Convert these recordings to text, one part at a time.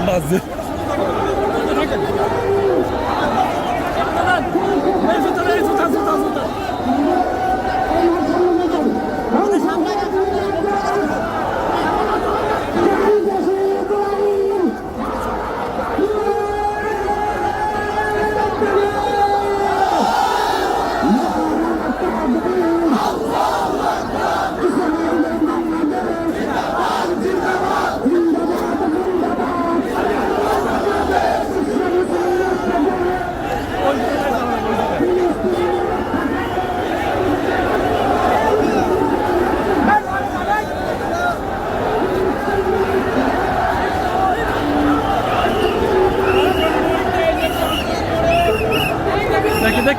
বাজে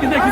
দেখি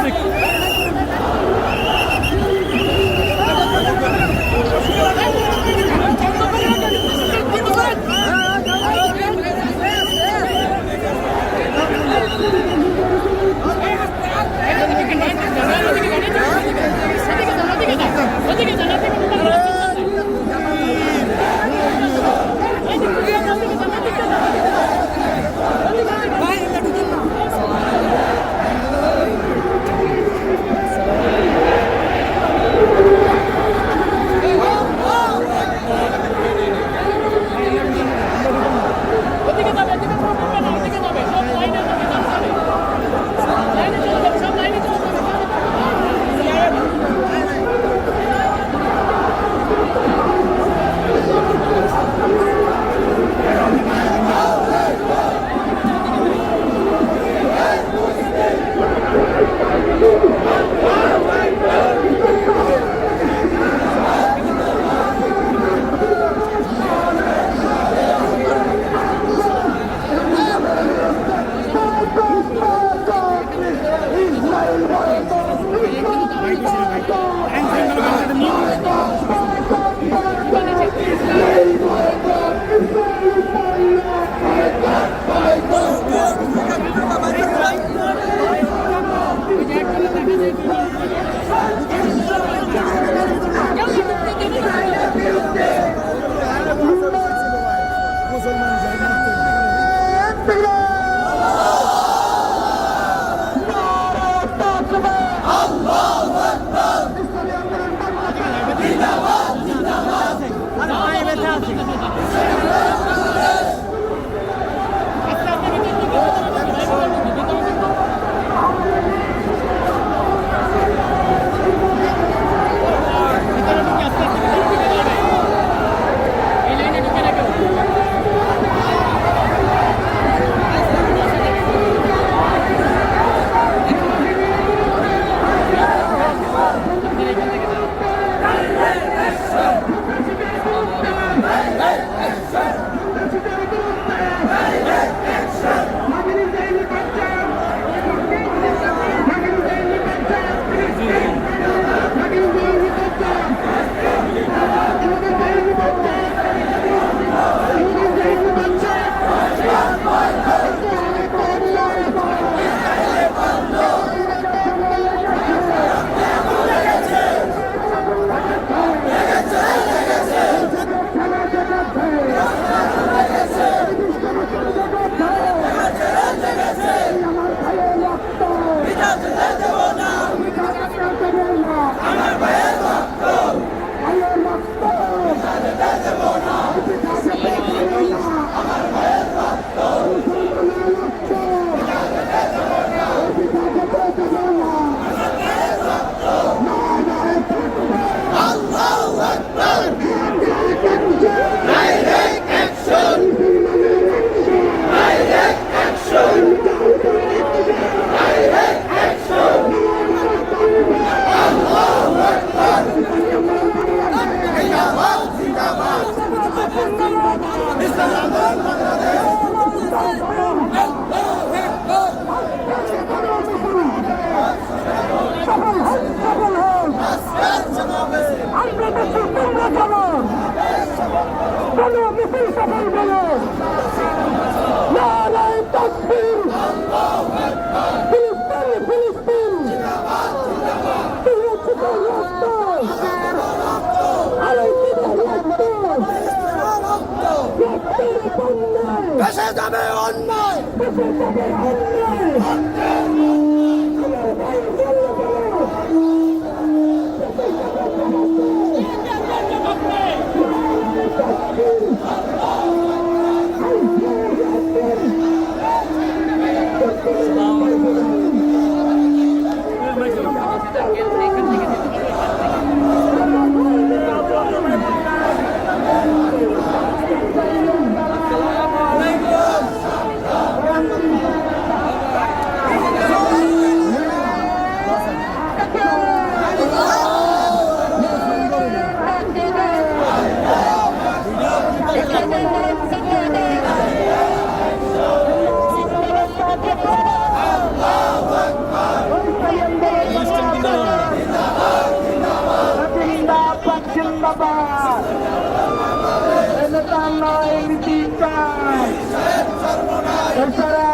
Let's ভেসে যাবে অন্যায়।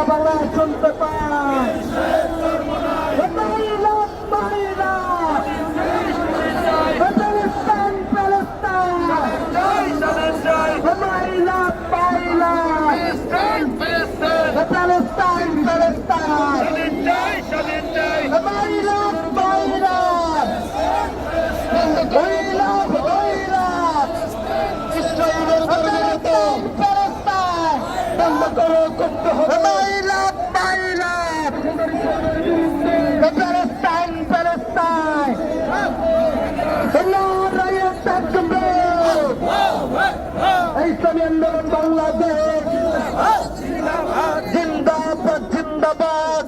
বাংলা শুনতে পাই ইসলামী আন্দোলন বাংলাদেশ জিন্দাবাদ জিন্দাবাদ।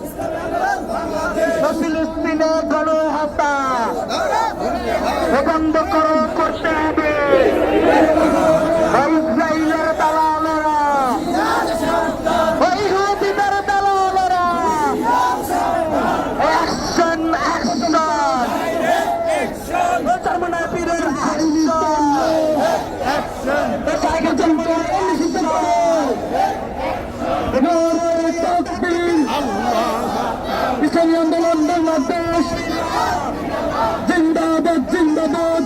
ফিলিস্তিনে গণহত্যা বন্ধ করতে হবে। ইসরায়েলের দালালেরা, ইহুদিদের দালালেরা, অ্যাকশন অ্যাকশন, চরমনাপীরের ইসলামী আন্দোলন বাংলাদেশ জিন্দাবাদ জিন্দাবাদ।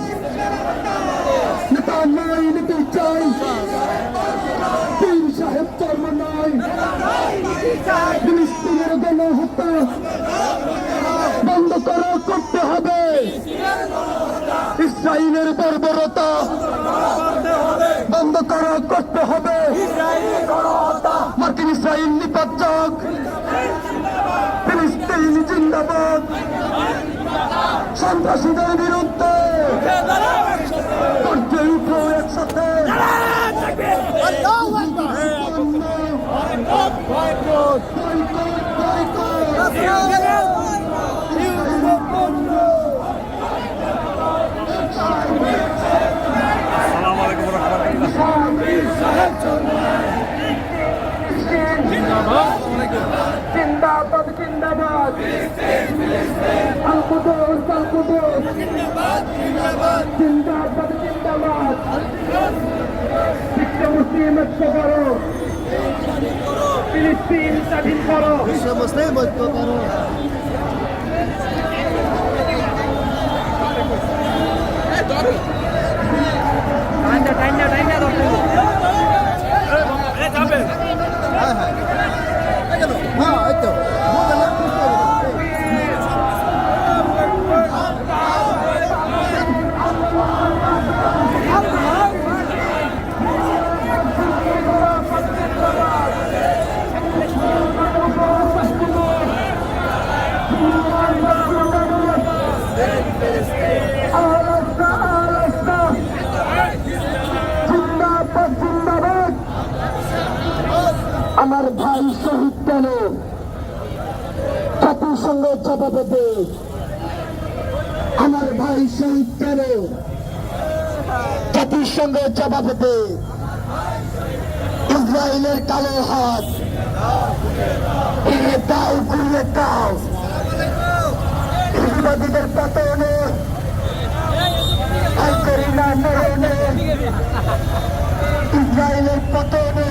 নেতা নাই, নীতি চাই, পীর সাহেব চর্ম নাই। ফিলিস্তিনের গণহত্যা বন্ধ করতে হবে। ইসরায়েলের বর্বরতা বন্ধ করতে হবে। মার্কিন ইসরায়েল নিপাতক, ফিলিস্তিন জিন্দাবাদ। সন্ত্রাসীদের বিরুদ্ধে করতে উঠো একসাথে। জিন্দাবাদ জিন্দাবাদ। আল-কুদস আল-কুদস জিন্দাবাদ জিন্দাবাদ। বিশ্ব মুসলিম ঐক্য করো, ফিলিস্তিন স্বাধীন করো। বিশ্ব মুসলিম ঐক্য করো। আমার ভাই শহীদ কেন? জাতিসংঘ জবাব দে। আমার ভাই শহীদ কেন? জাতিসংঘ জবাব দে। ইসরায়েলের কালো হাত ঘুরিয়ে দাও, ঘুরিয়ে দাও। ইহুদিদের পতনে ইসরায়েলের পতনে